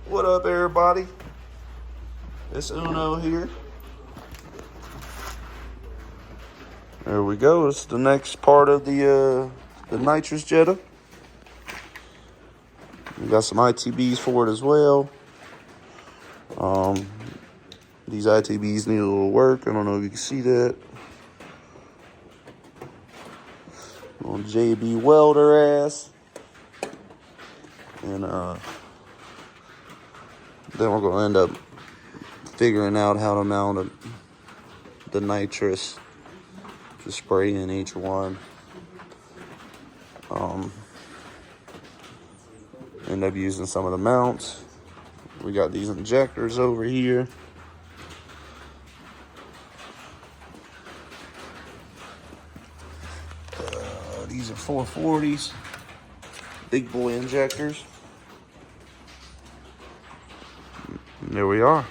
What up, everybody? It's Uno here. There we go. It's the next part of the nitrous Jetta. We got some ITBs for it as well. These ITBs need a little work. I don't know if you can see that. Little JB welder ass. And then we're gonna end up figuring out how to mount the nitrous to spray in each one. End up using some of the mounts. We got these injectors over here. These are 440s, big boy injectors. And there we are.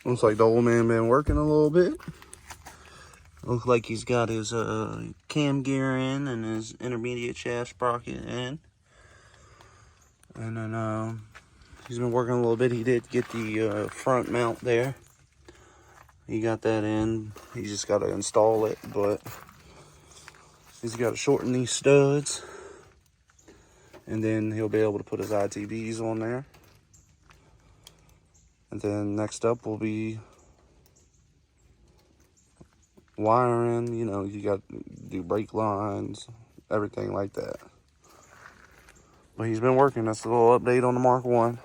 Looks like the old man been working a little bit. Looks like he's got his cam gear in and his intermediate shaft sprocket in. And then he's been working a little bit. He did get the front mount there. He got that in. He's just got to install it, but he's got to shorten these studs. And then he'll be able to put his ITBs on there. And then next up will be wiring. You know, you got to do brake lines, everything like that. But he's been working. That's a little update on the Mark 1.